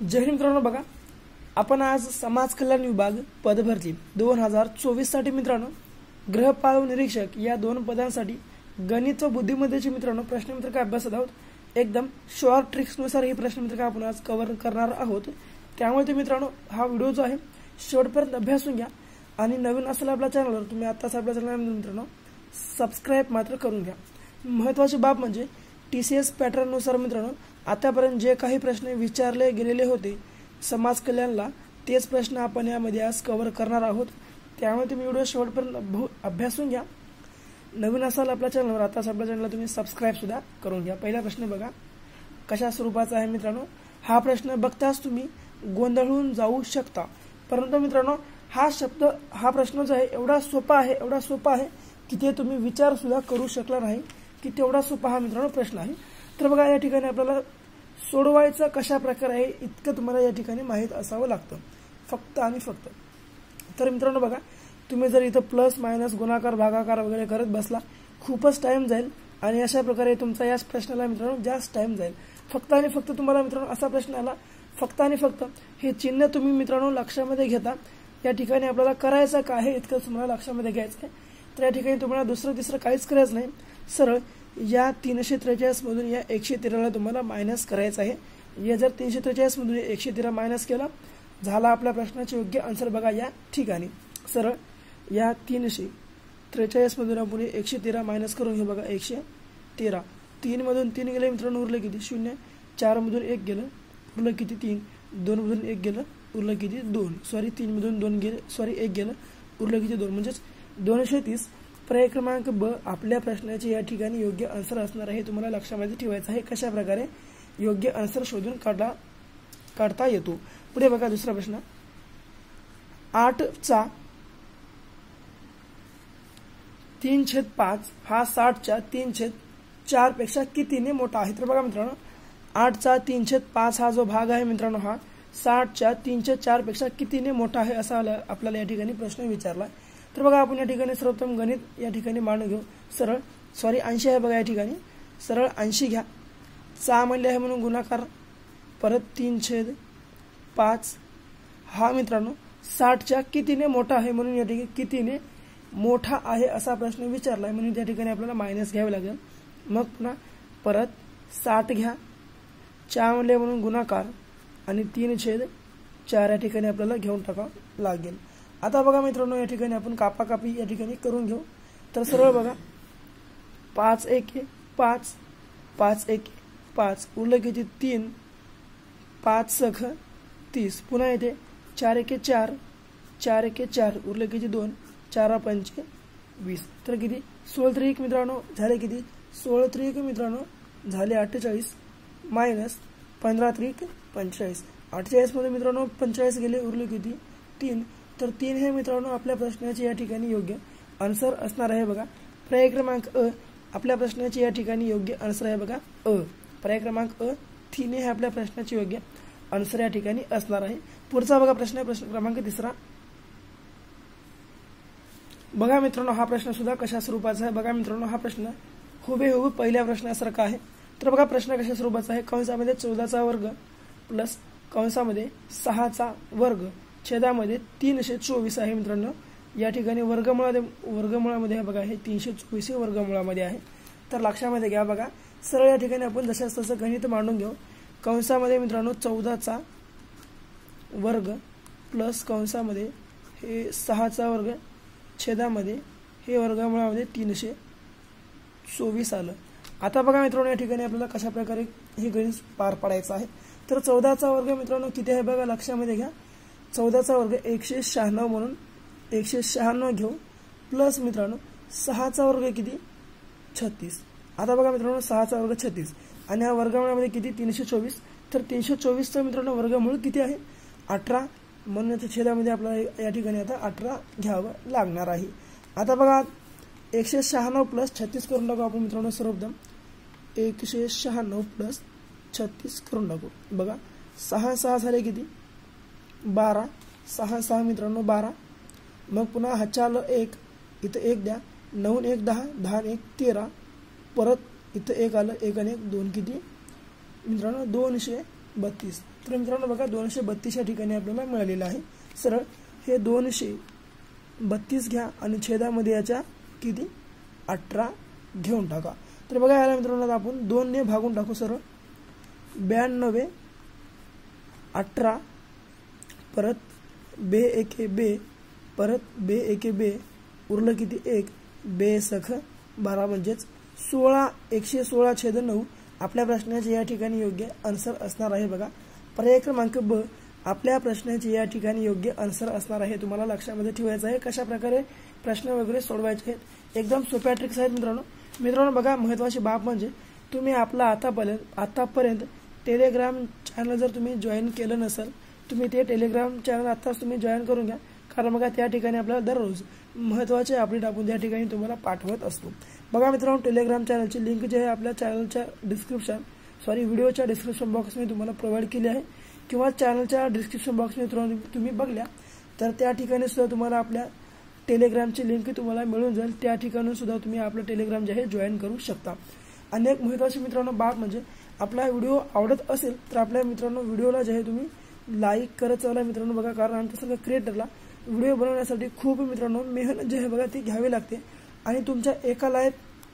जय हिंद मित्रांनो, बघा आपण समाज कल्याण विभाग पदभरती 2024 साठी मित्रांनो गृहपाल निरीक्षक या दोन पदांसाठी गणित व बुद्धिमत्तेचे मित्रांनो प्रश्नपत्रिका अभ्यासत आहोत। एकदम शॉर्ट ट्रिक्स नुसार ही प्रश्नपत्रिका आपण आज कव्हर करणार आहोत। त्यामुळे मित्रांनो हा व्हिडिओ जो आहे शेवटपर्यंत अभ्यासून घ्या आणि नवीन असेल आपल्या चॅनलवर तुम्ही आताच आपल्या चॅनल मित्रांनो सबस्क्राइब मात्र करून घ्या। महत्त्वाची बाब म्हणजे टीसीएस पॅटर्न नुसार मित्रांनो आतापर्यंत जे काही प्रश्न विचारले गेलेले होते समाज कल्याणला तेच प्रश्न आपण यामध्ये आज कव्हर करणार आहोत। त्यामुळे तुम्ही व्हिडिओ शेवटपर्यंत अभ्यासून घ्या। नवीन असाल आपल्या चॅनलवर आताच आपल्या चॅनलला तुम्ही सबस्क्राइब सुद्धा करून घ्या। पहिला प्रश्न बघा कशा स्वरूपाचा आहे मित्रांनो। हा प्रश्न बघताच तुम्ही गोंधळून जाऊ शकता, परंतु मित्रांनो हा प्रश्न जो आहे एवढा सोपा आहे की ते तुम्ही विचार सुद्धा करू शकला नाही की तेवढा सोपा हा मित्रांनो प्रश्न आहे। तर बघा या ठिकाणी आपल्याला सोडवायचा कशा प्रकारे आहे इतकं तुम्हाला या ठिकाणी माहित असावं लागतं फक्त आणि फक्त। तर मित्रांनो बघा तुम्ही जर इथं प्लस मायनस गुणाकार भागाकार वगैरे करत बसला खूपच टाइम जाईल आणि अशा प्रकारे तुमचा या प्रश्नाला मित्रांनो जास्त टाइम जाईल। फक्त आणि फक्त तुम्हाला मित्रांनो असा प्रश्न आला फक्त आणि फक्त हे चिन्ह तुम्ही मित्रांनो लक्षामध्ये घेता या ठिकाणी आपल्याला करायचं काय आहे इतकं तुम्हाला लक्षामध्ये घ्यायचं आहे। तर या ठिकाणी तुम्हाला दुसरं तिसरं काहीच करायचं नाही, सरळ या 343 मधून या 113 ला तुम्हाला मायनस करायचं आहे। या जर 343 मधून 113 मायनस केला झाला आपल्या प्रश्नाचे योग्य आन्सर। बघा या ठिकाणी सरळ या 343 मधून आपण 113 मायनस करून घेऊ। बघा 113 3 मधून 3 गेले मित्रांनो उरले किती 0, 4 मधून 1 गेलं उरलं किती 3, 2 मधून 1 गेलं उरलं किती 2, सॉरी 3 मधून 2 गेले सॉरी 1 गेलं उरलं किती 2 म्हणजे 230। पर्याय क्रमांक ब आपल्या प्रश्नाचे या ठिकाणी योग्य आन्सर असणार आहे। तुम्हाला लक्षामध्ये ठेवायचं आहे कशा प्रकारे योग्य आन्सर शोधून काढता येतो। पुढे बघा दुसरा प्रश्न 8 चा 3/5 हा 60 च्या 3/4 पेक्षा कितीने मोठा आहे। तर बघा मित्रांनो 8 चा 3/5 हा जो भाग आहे मित्रांनो हा 60 च्या 3/4 पेक्षा कितीने मोठा आहे असा आपल्याला या ठिकाणी प्रश्न विचारला। तर बघा आपण या ठिकाणी सर्वप्रथम गणित या ठिकाणी मांडून घेऊ। सरळ सॉरी 80 आहे बघा या ठिकाणी सरळ 80 घ्या, चा म्हणले आहे म्हणून गुणाकार परत 3/5 हा मित्रांनो 60 च्या कितीने मोठा आहे म्हणून या ठिकाणी कितीने मोठा आहे असा प्रश्न विचारलाय म्हणून त्या ठिकाणी आपल्याला मायनस घ्यावे लागेल। मग पुन्हा परत 60 घ्या, चा म्हणले म्हणून गुणाकार आणि 3/4 या ठिकाणी आपल्याला घेऊन टाकावं लागेल। आता बघा मित्रांनो या ठिकाणी आपण कापाकापी या ठिकाणी करून घेऊ। तर सरळ बघा 5 1 5 5 1 5 उरलं किती 3, 5 सख 30 पुन्हा येते 4 1 4 4 1 4 उरलं किती 2, 4 5 20 तर किती 16 3 मित्रांनो झाले किती 16 3 मित्रांनो झाले 48 मायनस 15 3 45 48 मध्ये मित्रांनो 45 गेले उरले किती 3 तर 3 हे मित्रांनो आपल्या प्रश्नाचे या ठिकाणी योग्य आन्सर असणार आहे। बघा पर्याय क्रमांक अ आपल्या प्रश्नाचे या ठिकाणी योग्य आन्सर आहे। बघा अ पर्याय क्रमांक अ 3 हे आपल्या प्रश्नाचे योग्य आन्सर या ठिकाणी असणार आहे। पुढचा बघा प्रश्न क्रमांक 3 बघा मित्रांनो हा प्रश्न सुद्धा कशा स्वरूपाचा आहे। बघा मित्रांनो हा प्रश्न हुबेहूब पहिल्या प्रश्नासारखा आहे। तर बघा प्रश्न कशा स्वरूपाचा आहे कंसामध्ये 14 चा वर्ग प्लस कंसामध्ये 6 चा वर्ग छेदामध्ये 324 आहे मित्रांनो। या ठिकाणी वर्गमुळामध्ये बघा हे 324 हे वर्गमुळामध्ये आहे। तर लक्षामध्ये घ्या बघा सरळ या ठिकाणी आपण जशाच तसं गणित मांडून घेऊ। कंसामध्ये मित्रांनो 14 चा वर्ग प्लस कंसामध्ये हे 6 चा वर्ग छेदामध्ये हे वर्गमुळामध्ये 324 आलं। आता बघा मित्रांनो या ठिकाणी आपल्याला कशा प्रकारे हे गणित पार पाडायचं आहे। तर 14 चा वर्ग मित्रांनो किती आहे बघा लक्षामध्ये घ्या 14 चा वर्ग 196 म्हणून 196 घेऊ प्लस मित्रांनो 6 चा वर्ग किती 36। आता बघा मित्रांनो 6 चा वर्ग 36 आणि या वर्गमुळामध्ये किती 324 तर 324 चा मित्रांनो वर्गमूळ किती आहे 18 म्हणून त्या छेदामध्ये आपल्याला या ठिकाणी आता 18 घ्यावं लागणार आहे। आता बघा 196 प्लस 36 करून टाकू आपण मित्रांनो सर्वप्रथम 196 प्लस 36 करून टाकू। बघा 6 6 झाले किती 12 6 6 मित्रांनो 12 मग पुन्हा हाच्याला 1 इथं 1 द्या 9 1 10 10 1 13 परत इथं 1 आलं 1 आणि 1 2 किती मित्रांनो 232. तर मित्रांनो बघा 232 या ठिकाणी आपल्याला मिळालेलं आहे. सरळ हे 232 घ्या आणि छेदामध्ये याच्या किती 18 घेऊन टाका. तर बघा याला मित्रांनो आपण 2 ने भागून टाकू. सरळ 92 18 परत बे एके बे परत बे एके बे उरलं किती 1 बे सख 12 म्हणजेच 16 116/9 आपल्या प्रश्नाचे या ठिकाणी योग्य आन्सर असणार आहे. बघा पर्याय क्रमांक ब आपल्या प्रश्नाचे या ठिकाणी योग्य आन्सर असणार आहे. तुम्हाला लक्षामध्ये ठेवायचं आहे कशा प्रकारे प्रश्न वगैरे सोडवायचे आहेत. एकदम सोप्या ट्रिक्स आहेत मित्रांनो. बघा महत्त्वाची बाब म्हणजे तुम्ही आपला आतापर्यंत टेलिग्राम चॅनल जर तुम्ही जॉईन केलं नसेल तुम्ही ते टेलिग्राम चॅनल आत्ताच तुम्ही जॉईन करून घ्या. कारण बघा त्या ठिकाणी आपल्याला दररोज महत्त्वाचे अपडेट आपण त्या ठिकाणी तुम्हाला पाठवत असतो. बघा मित्रांनो टेलिग्राम चॅनलची लिंक जी आहे आपल्या चॅनलच्या व्हिडिओच्या डिस्क्रिप्शन बॉक्समध्ये तुम्हाला प्रोव्हाइड केली आहे किंवा चॅनलच्या डिस्क्रिप्शन बॉक्समध्ये तुम्ही बघल्या तर त्या ठिकाणी सुद्धा तुम्हाला आपल्या टेलिग्रामची लिंक तुम्हाला मिळून जाईल. त्या ठिकाणी सुद्धा तुम्ही आपलं टेलिग्राम जे आहे जॉईन करू शकता. अनेक महत्त्वाची मित्रांनो बाब म्हणजे आपला व्हिडिओ आवडत असेल तर आपल्या मित्रांनो व्हिडिओला जे आहे तुम्ही लाईक करत चला मित्रांनो. बघा कारण आमच्यासारख्या क्रिएटरला व्हिडिओ बनवण्यासाठी खूप मित्रांनो मेहनत जे आहे बघा ती घ्यावी लागते आणि तुमच्या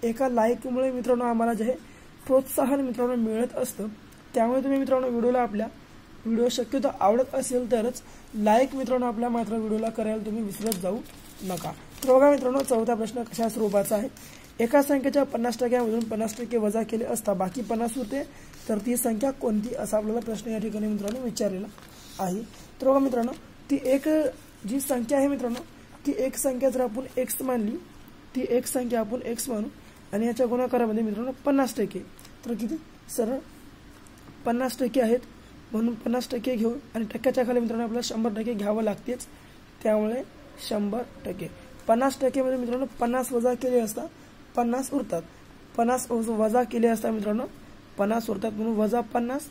एका लाईकमुळे मित्रांनो आम्हाला जे आहे प्रोत्साहन मित्रांनो मिळत असतं. त्यामुळे तुम्ही मित्रांनो व्हिडिओ शक्यतो आवडत असेल तरच लाईक मित्रांनो आपल्या मात्र व्हिडिओला करायला तुम्ही विसरत जाऊ नका. तर बघा मित्रांनो चौथा प्रश्न कशा स्वरूपाचा आहे. एका संख्येच्या 50%मधून 50% वजा केले असता बाकी 50 उरते तर ती संख्या कोणती असा आपल्याला प्रश्न या ठिकाणी मित्रांनो विचारलेला आहे. तर बघा मित्रांनो ती एक जी संख्या आहे मित्रांनो ती एक संख्या जर आपण x मानली ती एक संख्या आपण x मानू आणि याच्या गुणाकारामध्ये मित्रांनो 50% तर किती सरळ 50% आहेत म्हणून 50% घेऊ आणि टक्क्याच्या खाली मित्रांनो आपल्याला 100% घ्यावं लागतेच. त्यामुळे 100% 50% मध्ये मित्रांनो 50 वजा केले असता 50 उरतात. 50 वजा केले असता मित्रांनो 50 उरतात म्हणून वजा 50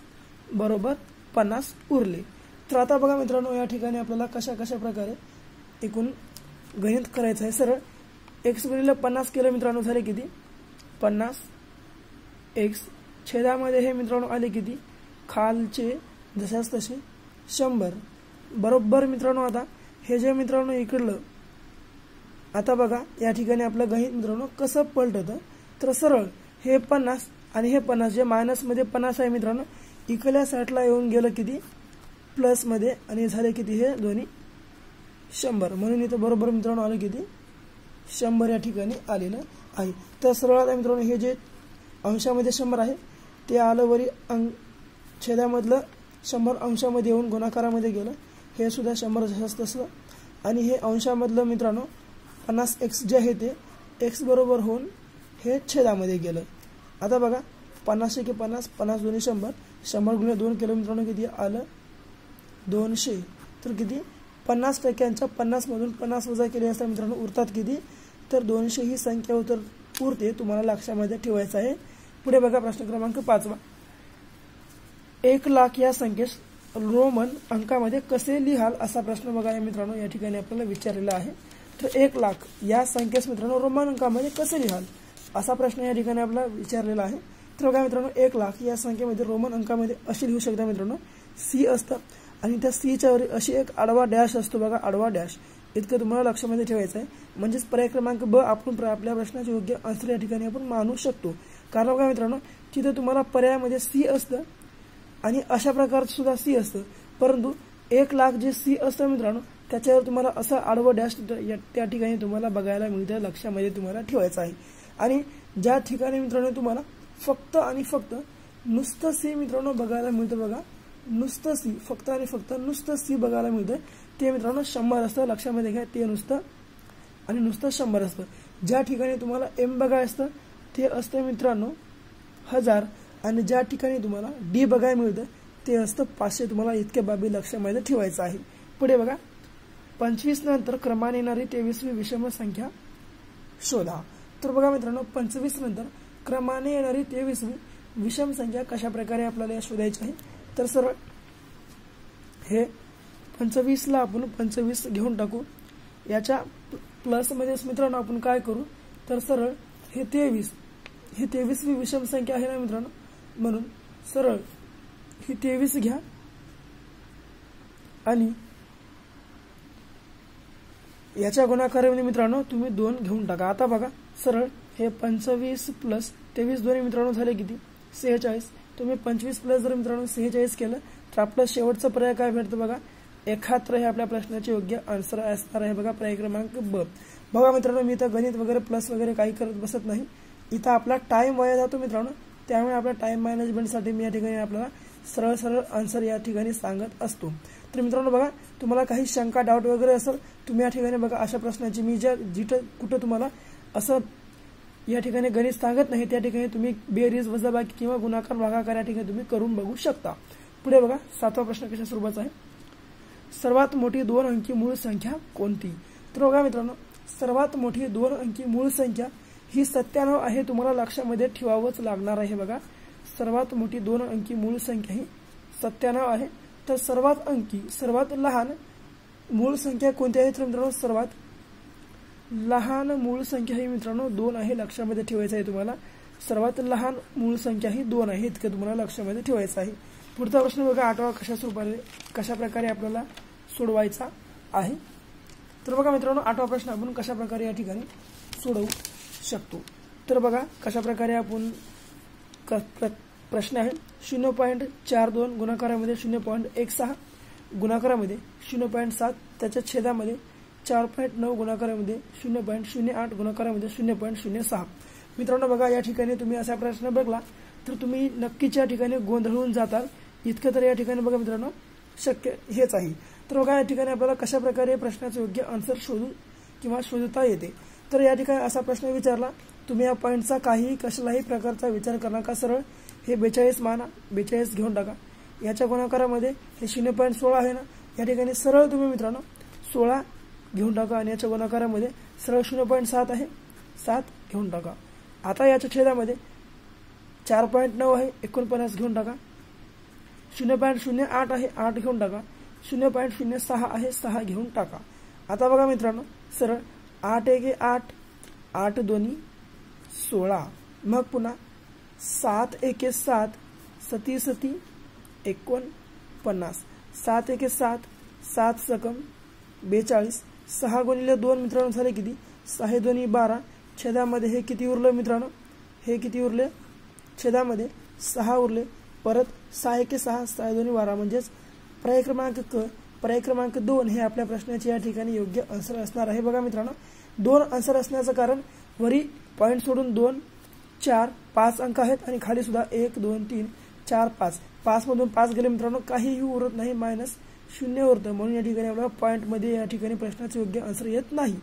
बरोबर 50 उरले. तर आता बघा मित्रांनो या ठिकाणी आपल्याला कशा प्रकारे एकूण गणित करायचं आहे. सरळ x गुणिले 50 केलं मित्रांनो झाले किती 50 x छेदामध्ये हे मित्रांनो आले किती खालचे जशाच तसे 100 बरोबर मित्रांनो. आता हे जे मित्रांनो इकडलं आता बघा या ठिकाणी आपलं गणित मित्रांनो कसं पलटतं तर सरळ हे 50 आणि हे 50 जे मायनस मध्ये 50 आहे मित्रांनो इकडल्या साईडला येऊन गेलं किती प्लस मध्ये आणि झाले किती हे दोन्ही 100 म्हणून इथं बरोबर मित्रांनो आलं किती 100 या ठिकाणी आलेलं आहे. तर सरळ आता मित्रांनो हे जे अंशामध्ये 100 आहे ते आलं वरी छेदामधलं 100 अंशामध्ये येऊन गुणाकारामध्ये गेलं हे सुद्धा 100 जसं तसं आणि हे अंशामधलं मित्रांनो 50x जे आहे ते x बरोबर होऊन हे छेदामध्ये गेलं. आता बघा 50 × 50 50 दोन्ही 100 100 गुणिले 2 केलं मित्रांनो किती आलं 200 तर किती 50%च्या 50 मधून 50 वजा केले असता मित्रांनो उरतात किती तर 200 ही संख्या उरते. तुम्हाला लक्षामध्ये ठेवायचं आहे. पुढे बघा प्रश्न क्रमांक 5 1 लाख या संख्येस रोमन अंकामध्ये कसे लिहाल असा प्रश्न बघा या मित्रांनो या ठिकाणी आपल्याला विचारलेला आहे. तर 1 लाख या संख्येस मित्रांनो रोमन अंकामध्ये कसे लिहाल असा प्रश्न या ठिकाणी आपल्याला विचारलेला आहे. तर बघा मित्रांनो 1 लाख या संख्येमध्ये रोमन अंकामध्ये अशी लिहू शकता मित्रांनो C असतं आणि त्या सीच्या वर अशी एक आडवा डॅश असतो बघा आडवा डॅश इतकं तुम्हाला लक्षामध्ये ठेवायचं आहे. म्हणजेच पर्याय क्रमांक ब आपण आपल्या प्रश्नाचे योग्य आन्सर या ठिकाणी आपण मानू शकतो. कारण बघा मित्रांनो तिथे तुम्हाला पर्यायामध्ये C असतं आणि अशा प्रकारचं सुद्धा C असतं परंतु 1 लाख जे C असतं मित्रांनो त्याच्यावर तुम्हाला असं आडवं डॅश त्या ठिकाणी तुम्हाला बघायला मिळतं. लक्षामध्ये तुम्हाला ठेवायचं आहे. आणि ज्या ठिकाणी मित्रांनो तुम्हाला फक्त आणि फक्त नुसतं C मित्रांनो बघायला मिळतं बघा नुसतं C फक्त आणि फक्त नुसतं C बघायला मिळतं ते मित्रांनो 100 असतं. लक्षामध्ये घ्या ते नुसतं आणि नुसतं 100 असतं. ज्या ठिकाणी तुम्हाला M बघायचं असतं ते असतं मित्रांनो 1000 आणि ज्या ठिकाणी तुम्हाला D बघायला मिळतं ते असतं 500. तुम्हाला इतक्या बाबी लक्षामध्ये ठेवायचं आहे. पुढे बघा 25 नंतर क्रमाने येणारी 23वी विषम संख्या शोधा. तर बघा मित्रांनो 25 नंतर क्रमाने येणारी 23वी विषम संख्या कशा प्रकारे आपल्याला शोधायची आहे. तर सरळ हे 25 ला आपण 25 घेऊन टाकू याच्या प्लस मध्ये मित्रांनो आपण काय करू तर सरळ हे 23वी विषम संख्या आहे ना मित्रांनो म्हणून सरळ ही 23 घ्या आणि याच्या गुणाकारामध्ये मित्रांनो तुम्ही 2 घेऊन टाका। आता बघा सरळ हे 25 प्लस 23 दोन्ही मित्रांनो झाले किती 46। तुम्ही 25 प्लस जर मित्रांनो 46 केलं तर आपला शेवटचा पर्याय काय भेटतो बघा 71 हे आपल्या प्रश्नाचे योग्य आन्सर असणार आहे बघा पर्याय क्रमांक ब। बघा मित्रांनो मी इथं गणित वगैरे प्लस वगैरे काही करत बसत नाही, इथं आपला टाइम वाया जातो मित्रांनो, त्यामुळे आपल्या टाइम मॅनेजमेंटसाठी मी या ठिकाणी आपल्याला सरळ सरळ आन्सर या ठिकाणी सांगत असतो। तर मित्रांनो बघा तुम्हाला काही शंका डाऊट वगैरे असेल तुम्ही या ठिकाणी बघा अशा प्रश्नाची मी जिथं कुठं तुम्हाला असं या ठिकाणी गणित सांगत नाही त्या ठिकाणी तुम्ही बेरीज वजाबाकी किंवा गुणाकार भागाकार या ठिकाणी तुम्ही करून बघू शकता। पुढे बघा 7वा प्रश्न कशा स्वरूपाचा आहे, सर्वात मोठी 2 अंकी मूळ संख्या कोणती। तर बघा मित्रांनो सर्वात मोठी 2 अंकी मूळ संख्या ही 97 आहे, तुम्हाला लक्षामध्ये ठेवावंच लागणार आहे बघा। सर्वात मोठी 2 अंकी मूळ संख्या ही 97 आहे। तर सर्वात लहान मूळ संख्या कोणती आहे तर मित्रांनो सर्वात लहान मूळ संख्या ही मित्रांनो 2 आहे, लक्षामध्ये ठेवायचं आहे तुम्हाला। सर्वात लहान मूळ संख्या ही 2 आहे इतकं तुम्हाला लक्षामध्ये ठेवायचं आहे। पुढचा प्रश्न बघा 8वा कशा प्रकारे आपल्याला सोडवायचा आहे। तर बघा मित्रांनो 8वा प्रश्न आपण कशा प्रकारे या ठिकाणी सोडवू शकतो। तर बघा कशा प्रकारे आपण प्रश्न आहे 0.42 गुणाकारामध्ये 0.16 गुणाकारामध्ये 0.7 त्याच्या छेदामध्ये 4.9 गुणाकारामध्ये 0.08 गुणाकारामध्ये 0.06। मित्रांनो बघा या ठिकाणी तुम्ही असा प्रश्न बघला तर तुम्ही नक्कीच या ठिकाणी गोंधळून जाताल, इतकं तर या ठिकाणी बघा मित्रांनो शक्य हेच आहे। तर बघा या ठिकाणी आपल्याला कशा प्रकारे प्रश्नाचे योग्य आन्सर शोधता येते। तर या ठिकाणी असा प्रश्न विचारला तुम्ही या पॉईंटचा काही कसलाही प्रकारचा विचार करू नका, सरळ हे 42 माना 42 घेऊन टाका, याच्या गुणाकारामध्ये हे 0.16 आहे ना या ठिकाणी सरळ तुम्ही मित्रांनो 16 घेऊन टाका आणि याच्या गुणाकारामध्ये सरळ 0.7 आहे 7 घेऊन टाका। आता याच्या छेदामध्ये 4.9 आहे 49 घेऊन टाका, 0.08 आहे 8 घेऊन टाका, 0.06 आहे 6 घेऊन टाका। आता बघा मित्रांनो सरळ 8 1 8 8 2 16, मग पुन्हा 7 1 7 7 7 49, 7 1 7 7 सकम 42, 6 गुणिले 2 मित्रांनो झाले किती 6 2 12, छेदामध्ये हे किती उरलं मित्रांनो हे किती उरले छेदामध्ये 6 उरले, परत 6 1 6 6 2 12 म्हणजेच पर्याय क्रमांक 2 हे आपल्या प्रश्नाचे या ठिकाणी योग्य आन्सर असणार आहे। बघा मित्रांनो 2 आन्सर असण्याचं कारण वरी पॉईंट सोडून 2 4 5 अंक आहेत आणि खाली सुद्धा 1 2 3 4 5 मधून 5 गेले मित्रांनो काहीही उरत नाही, -0 उरतं, म्हणून या ठिकाणी आपल्याला पॉईंट मध्ये या ठिकाणी प्रश्नाचे योग्य आन्सर येत नाही।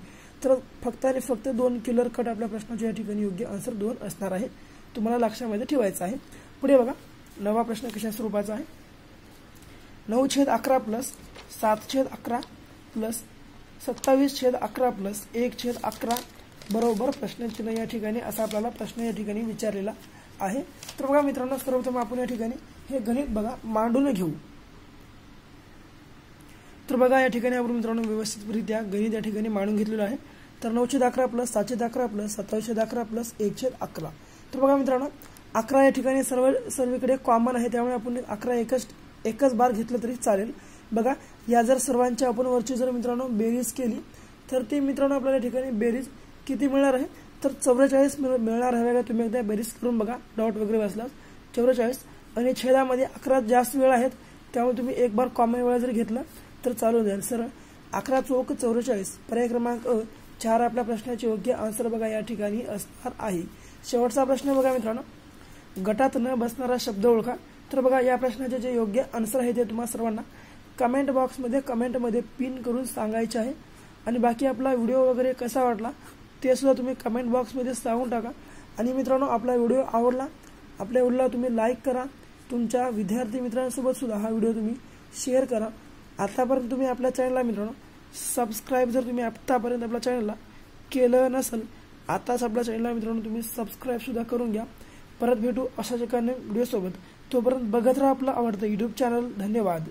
तर फक्त आणि फक्त 2 क्लिअर कट आपल्या प्रश्नाचे या ठिकाणी योग्य आन्सर 2 असणार आहे, तुम्हाला लक्षामध्ये ठेवायचं आहे। पुढे बघा 9वा प्रश्न कशा स्वरूपाचा आहे, 9/11 प्लस 7/11 प्लस 27/11 प्लस 1/11 बरोबर प्रश्नचिन्ह या ठिकाणी असा आपल्याला प्रश्न या ठिकाणी विचारलेला आहे। तर बघा मित्रांनो सर्वप्रथम आपण या ठिकाणी हे गणित बघा मांडून घेऊ। तर बघा या ठिकाणी आपण मित्रांनो व्यवस्थितरित्या गणित या ठिकाणी मांडून घेतलेलं आहे। तर 9/11 प्लस 7/11 प्लस 27/11 प्लस 1/11। तर बघा मित्रांनो 11 या ठिकाणी सर्वीकडे कॉमन आहे, त्यामुळे आपण 11 एकच बार घेतलं तरी चालेल। बघा या जर सर्वांची आपण वरची जर मित्रांनो बेरीज केली तर ती मित्रांनो आपल्याला ठिकाणी बेरीज किती मिळणार आहे तर 44 मिळणार आहे। तुम्ही एकदा बेरीज करून बघा डाऊट वगैरे बसलास 44 आणि छेदामध्ये 11 जास्त वेळ आहेत, त्यामुळे तुम्ही एक बार कॉमन वेळा जर घेतला तर चालू जाईल। सरळ 11 चौक 44 पर्याय क्रमांक 4 आपल्या प्रश्नाचे योग्य आन्सर बघा या ठिकाणी असणार आहे। शेवटचा प्रश्न बघा मित्रांनो गटात न बसणारा शब्द ओळखा। तर बघा या प्रश्नाचे जे योग्य आन्सर आहे ते तुम्हाला सर्वांना कमेंट बॉक्समध्ये पिन करून सांगायचे आहे आणि बाकी आपला व्हिडिओ वगैरे कसा वाटला ते सुद्धा तुम्ही कमेंट बॉक्समध्ये सांगून टाका। आणि मित्रांनो आपला व्हिडिओ आवडला आपल्या व्हिडिओला तुम्ही लाईक करा, तुमच्या विद्यार्थी मित्रांसोबत सुद्धा हा व्हिडिओ तुम्ही शेअर करा। आतापर्यंत तुम्ही आपल्या चॅनलला मित्रांनो सबस्क्राईब जर तुम्ही आतापर्यंत आपल्या चॅनलला केलं नसेल आताच आपल्या चॅनलला मित्रांनो तुम्ही सबस्क्राईब सुद्धा करून घ्या। परत भेटू अशाच एका व्हिडिओ सोबत, तोपर्यंत बघत राहा आपला आवडतं YouTube चॅनल। धन्यवाद।